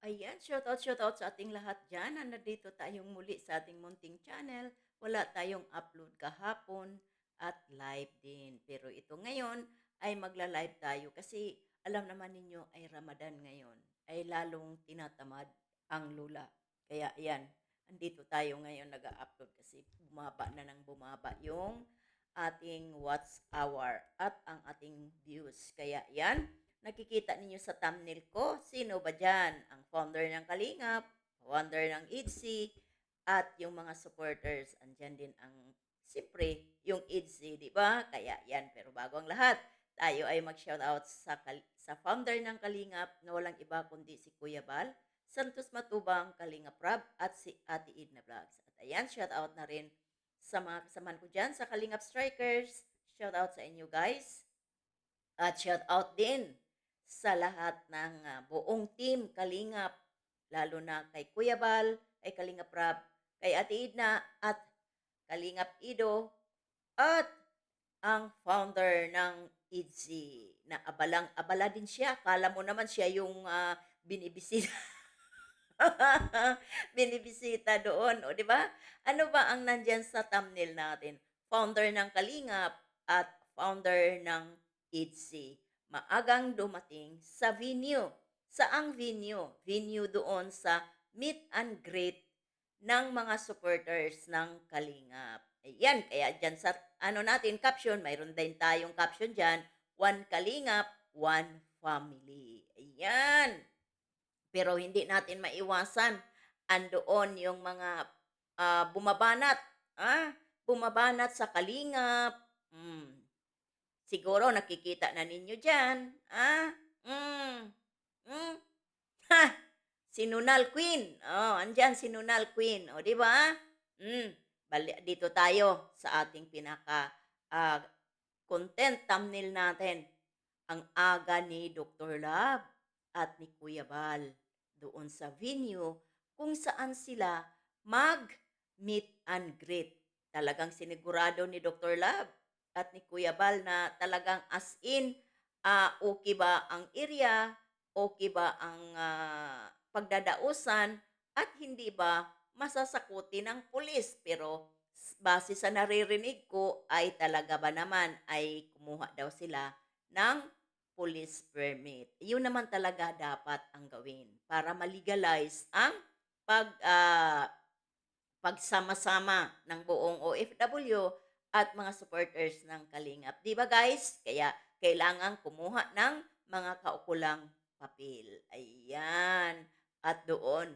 Ayan, shoutout sa ating lahat dyan. Nandito tayong muli sa ating munting channel. Wala tayong upload kahapon at live din. Pero ito ngayon ay magla-live tayo kasi alam naman ninyo ay Ramadan ngayon. Ay lalong tinatamad ang lula. Kaya ayan, andito tayo ngayon nag-upload kasi bumaba na ng bumaba yung ating watch hour at ang ating views. Kaya yan, nakikita ninyo sa thumbnail ko, sino ba dyan? Ang founder ng Kalingap, founder ng IDSI, at yung mga supporters. Andyan din ang, siyempre, yung IDSI, di ba? Kaya yan, pero bago ang lahat, tayo ay mag-shoutout sa founder ng Kalingap na walang iba kundi si Kuya Bal, Santos Matubang, Kalingap Rab, at si Ate Edna Vlogs. At ayan, shoutout na rin sa mga kasamahan ko dyan, sa Kalingap Strikers. Shoutout sa inyo guys. At shout out din sa lahat ng buong team Kalingap, lalo na kay Kuya Bal, kay Kalingap Rab, kay Ate Idna, at Kalingap Ido, at ang founder ng IDSI na abalang-abala din siya. Kala mo naman siya yung binibisita binibisita doon, o 'di ba? Ano ba ang nandiyan sa thumbnail natin? Founder ng Kalingap at founder ng IDSI. Maagang dumating sa venue. Saang venue? Venue doon sa meet and greet ng mga supporters ng Kalingap. Ayan, kaya dyan sa ano natin, caption, mayroon din tayong caption dyan, One Kalingap, One Family. Ayan. Pero hindi natin maiwasan, andoon yung mga bumabanat, bumabanat sa Kalingap. Siguro nakikita na ninyo diyan, hmm, hmm, ha, si Nunal Queen. Oh, andiyan si Nunal Queen, oh, 'di ba? Dito tayo sa ating pinaka ah, content thumbnail natin. Ang aga ni Dr. Love at ni Kuya Bal doon sa venue kung saan sila mag-meet and greet. Talagang sinigurado ni Dr. Love at ni Kuya Bal na talagang as in, okay ba ang area, okay ba ang pagdadausan, at hindi ba masasakuti ng pulis. Pero base sa naririnig ko ay talaga ba naman ay kumuha daw sila ng police permit. Yun naman talaga dapat ang gawin para ma-legalize ang pag pagsama-sama ng buong OFW at mga supporters ng Kalingap. 'Di ba guys? Kaya kailangan kumuha ng mga kaukulang papel. Ayan. At doon,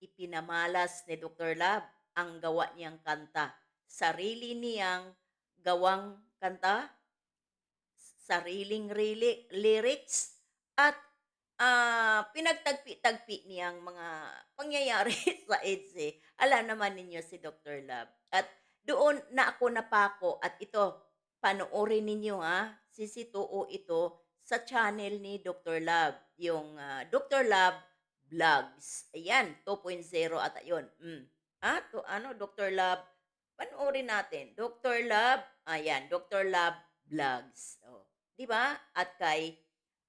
ipinamalas ni Dr. Lab ang gawa niyang kanta. Sarili niyang gawang kanta, sariling lyrics, at pinagtagpi-tagpi niyang mga pangyayari sa EDSA. Alam naman ninyo si Dr. Love. At doon na ako napako at ito, panoorin ninyo ha, sisituo ito sa channel ni Dr. Love, yung Dr. Love Vlogs. Ayan, 2.0 at ayun. Dr. Love, panoorin natin. Dr. Love, ayan, Dr. Love Vlogs. Oh, 'di ba?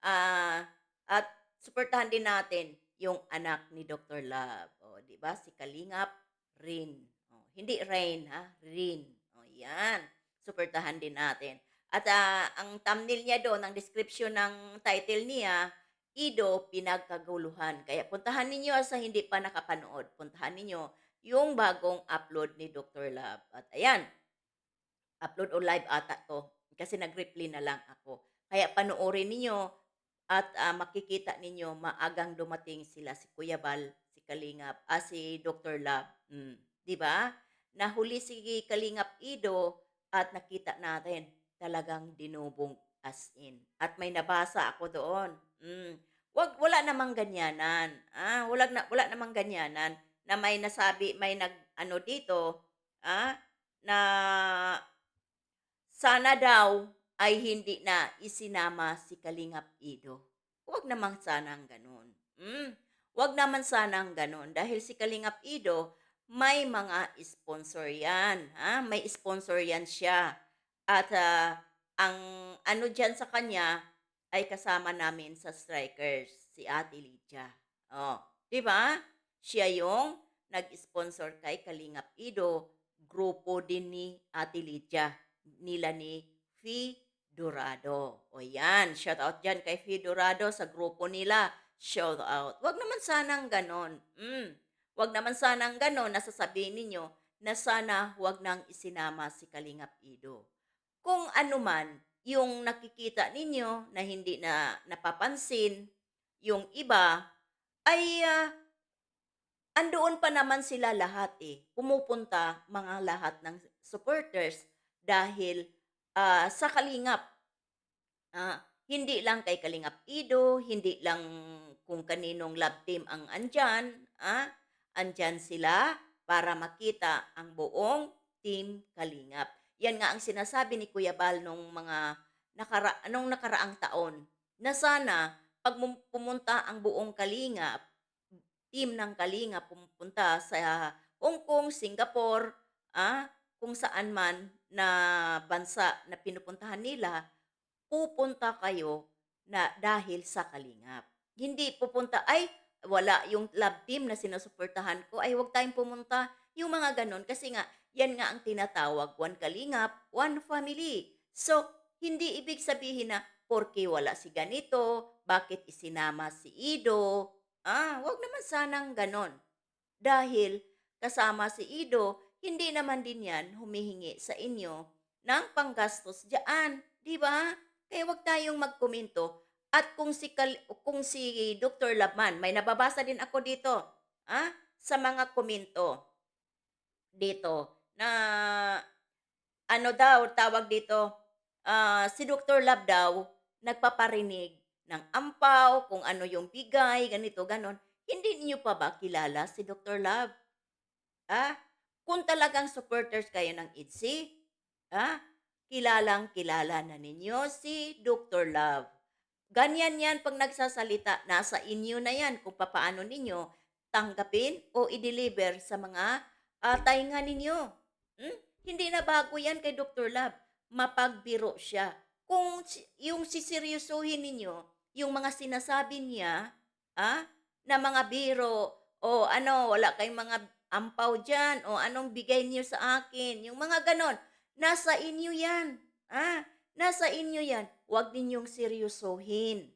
Ah, at suportahan din natin yung anak ni Dr. Love. Oh, 'di ba? Si Kalingap Rin. Oh, hindi Rain ha, Rin. Oh, 'yan. Suportahan din natin. At ang thumbnail niya doon, ang description ng title niya, Ido Pinagkaguluhan. Kaya puntahan ninyo sa hindi pa nakapanood. Puntahan ninyo yung bagong upload ni Dr. Love. At ayan, upload o live ata 'to, kasi nag-reply na lang ako. Kaya panoorin ninyo at makikita ninyo maagang dumating sila, si Kuya Bal, si Kalingap, si Dr. Love, 'di ba? Nahuli si Kalingap Ido at nakita natin talagang dinubong as in. At may nabasa ako doon. Wala namang ganyanan. Wala namang ganyanan na may nasabi, may nag-ano dito, na sana daw ay hindi na isinama si Kalingap Ido. Huwag naman sanang gano'n. Huwag naman sanang gano'n dahil si Kalingap Ido may mga sponsor 'yan, may sponsor 'yan siya. At ang ano diyan sa kanya ay kasama namin sa Strikers, si Ate Lydia. Oh. 'di ba? Siya yung nag-sponsor kay Kalingap Ido, grupo din ni Ate Lydia, nila ni Fi Dorado. O yan, shout out diyan kay Fi Dorado sa grupo nila. Shout out. Wag naman sanang ganon. Wag naman sanang ganon na sasabihin ninyo na sana wag nang isinama si Kalingap Ido. Kung ano man yung nakikita ninyo na hindi na napapansin, yung iba ay, andoon pa naman sila lahat, eh. Pumupunta mga lahat ng supporters dahil, sa Kalingap. Hindi lang kay Kalingap Ido, hindi lang kung kaninong love team ang andiyan, andiyan sila para makita ang buong Team Kalingap. Yan nga ang sinasabi ni Kuya Bal nung nakaraang taon, na sana 'pag pumunta ang buong Kalingap, team ng Kalingap pumupunta sa Hong Kong, Singapore, kung saan man na bansa na pinupuntahan nila, pupunta kayo na dahil sa Kalingap. Hindi pupunta, "Ay, wala yung love team na sinusuportahan ko, ay huwag tayong pumunta." Yung mga gano'n. Kasi nga, yan nga ang tinatawag, one Kalingap, one family. So, hindi ibig sabihin na porke wala si ganito, bakit isinama si Ido. Wag naman sanang gano'n. Dahil kasama si Ido, hindi naman din yan humihingi sa inyo ng panggastos diyaan, 'di ba? Kaya 'wag tayong magkomento at kung si Dr. Labman, may nababasa din ako dito, sa mga komento dito na ano daw tawag dito, si Dr. Lab daw nagpaparinig ng ampaw, kung ano yung bigay, ganito, gano'n. Hindi niyo pa ba kilala si Dr. Lab? Ah, kung talagang supporters kayo ng ITZY, ah, kilalang-kilala na ninyo si Dr. Love. Ganyan yan 'pag nagsasalita, nasa inyo na yan kung papaano ninyo tanggapin o i-deliver sa mga, tainga ninyo. Hindi na bago yan kay Dr. Love, mapagbiro siya. Kung yung siseryosohin ninyo yung mga sinasabi niya, ah, na mga biro o ano, wala kayong mga ampaw diyan o anong bigay niyo sa akin, yung mga gano'n. Nasa inyo 'yan, nasa inyo 'yan. Huwag ninyong seryosohin.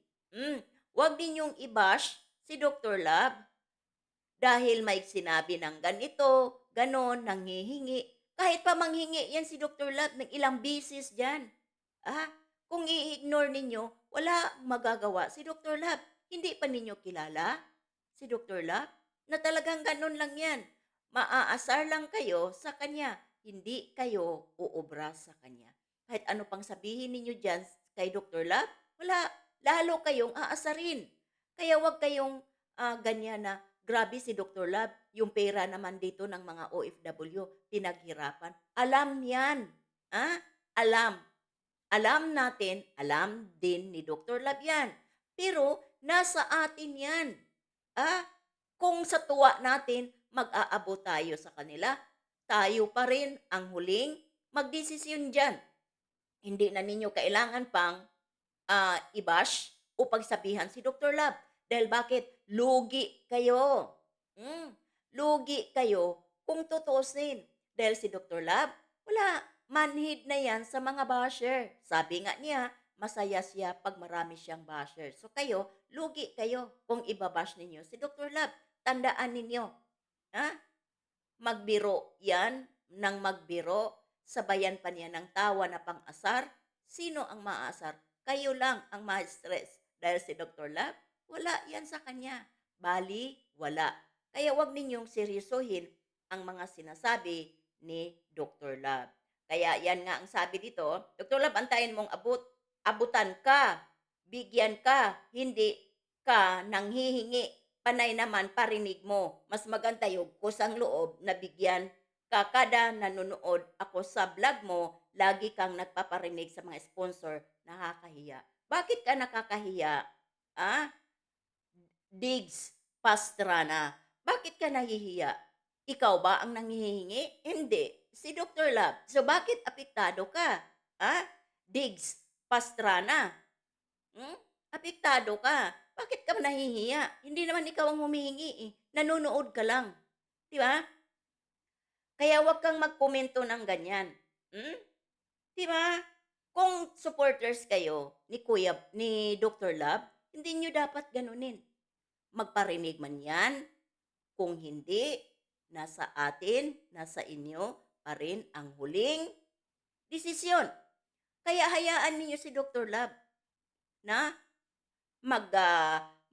'Wag ninyong i-bash si Dr. Love dahil may sinabi ng ganito, gano'n, nanghihingi. Kahit pa manghingi 'yan si Dr. Love ng ilang beses diyan. Ah, kung i-ignore ninyo, wala magagawa si Dr. Love. Hindi pa ninyo kilala si Dr. Love na talagang gano'n lang 'yan. Maaasar lang kayo sa kanya, hindi kayo uubra sa kanya. Kahit ano pang sabihin ninyo diyan kay Dr. Love, wala, lalo kayong aasarin. Kaya 'wag kayong, ganyan na, "Grabe si Dr. Love, yung pera naman dito ng mga OFW pinaghirapan." Alam 'yan, alam. Alam natin, alam din ni Dr. Love 'yan. Pero nasa atin 'yan. Ah, kung sa tuwa natin mag-aabot tayo sa kanila, tayo pa rin ang huling magdesisyon diyan. Hindi na ninyo kailangan pang, i-bash o pagsabihan si Dr. Love. Dahil bakit? Lugi kayo. Lugi kayo kung tutuusin. Dahil si Dr. Love, wala, manhid na yan sa mga basher. Sabi nga niya, masaya siya pag marami siyang basher. So kayo, lugi kayo kung ibabash ninyo si Dr. Love. Tandaan ninyo, ha? Magbiro yan ng magbiro, sabayan pa niya ng tawa na pang-asar. Sino ang maaasar? Kayo lang ang ma-stress. Dahil si Dr. Love, wala yan sa kanya. Bali, wala. Kaya wag ninyong seryosohin ang mga sinasabi ni Dr. Love. Kaya yan nga ang sabi dito, Dr. Love, antayin mong abutan ka, bigyan ka, hindi ka nanghihingi. Panay naman parinig mo. Mas maganda yung kusang loob na bigyan ka kada nanonood ako sa vlog mo, lagi kang nagpaparinig sa mga sponsor, nakakahiya. Bakit ka nakakahiya? Ah, Diggs Pastrana. Bakit ka nahihiya? Ikaw ba ang nanghihingi? Hindi. Si Dr. Love. So bakit apektado ka? Diggs Pastrana. Hmm? Apektado ka. bakit ka nahihiya? Hindi naman ikaw ang humihingi, eh, nanonood ka lang, 'di ba? Kaya huwag kang magkomento ng ganyan, hmm, 'di ba? Kung supporters kayo ni Doctor Love, hindi niyo dapat ganunin. Magparinig man 'yan, kung hindi, nasa atin, nasa inyo pa rin ang huling desisyon. Kaya hayaan ninyo si Doctor Love na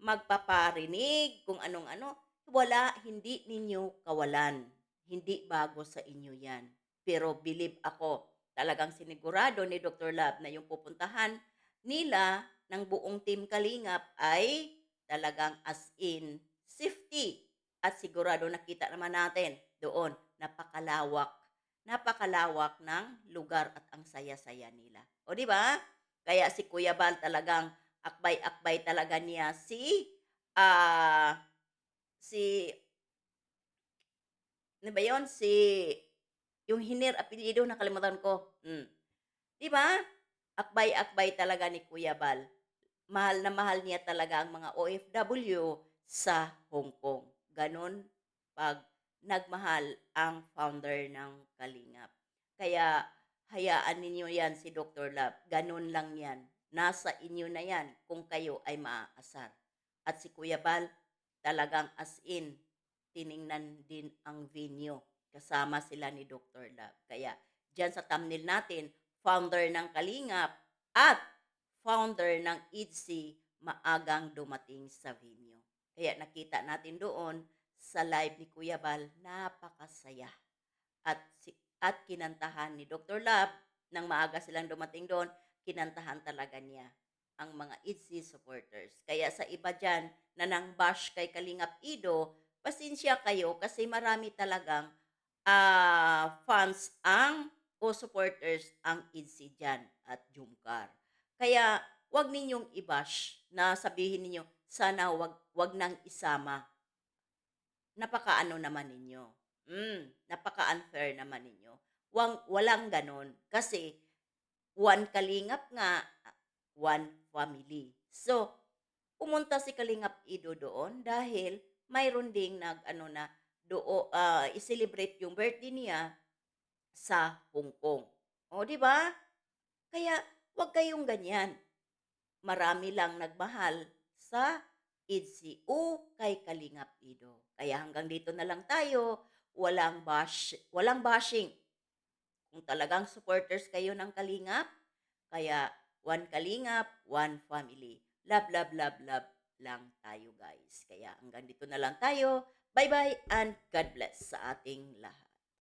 magpaparinig kung anong-ano. Wala, hindi ninyo kawalan. Hindi bago sa inyo 'yan. Pero believe ako, talagang sinigurado ni Doctor Love na yung pupuntahan nila ng buong Team Kalingap ay talagang as in safety at sigurado nakita naman natin doon napakalawak, napakalawak ng lugar at ang saya-saya nila. O 'di ba? Kaya si Kuya Bal talagang akbay-akbay talaga niya ah, si ano ba 'yun, yung hiner apelyido nakalimutan ko, 'di ba? Akbay-akbay talaga ni Kuya Bal. Mahal na mahal niya talaga ang mga OFW sa Hong Kong. Gano'n 'pag nagmahal ang founder ng Kalingap. Kaya hayaan ninyo 'yan si Doctor Love, gano'n lang 'yan. Nasa inyo na 'yan kung kayo ay maaasar. At si Kuya Bal, talagang as in, tiningnan din ang venue. Kasama sila ni Doctor Love. Kaya diyan sa thumbnail natin, founder ng Kalingap at founder ng ITZY maagang dumating sa venue. Kaya nakita natin doon sa live ni Kuya Bal, napakasaya. At kinantahan ni Doctor Love, nang maaga silang dumating doon, kinantahan talaga niya ang mga ITZY supporters. Kaya sa iba dyan na nang bash kay Kalingap Ido, pasensya kayo kasi marami talagang fans o supporters ang ITZY dyan at Jumcar. Kaya wag ninyong i-bash na sabihin ninyo, sana wag nang isama. Napakaano naman ninyo. Napaka-unfair naman ninyo. Walang ganon. Kasi one kalingap nga, one family. So, pumunta si Kalingap Ido doon dahil mayroon ding i-celebrate yung birthday niya sa Hong Kong. O, di ba? Kaya, wag kayong ganyan. Marami lang nagmahal sa ITZY o kay Kalingap Ido. Kaya hanggang dito na lang tayo. Walang bashing. Kung talagang supporters kayo ng Kalingap, kaya one Kalingap, one family. Love, love, love, love lang tayo guys. Kaya hanggang dito na lang tayo. Bye-bye and God bless sa ating lahat.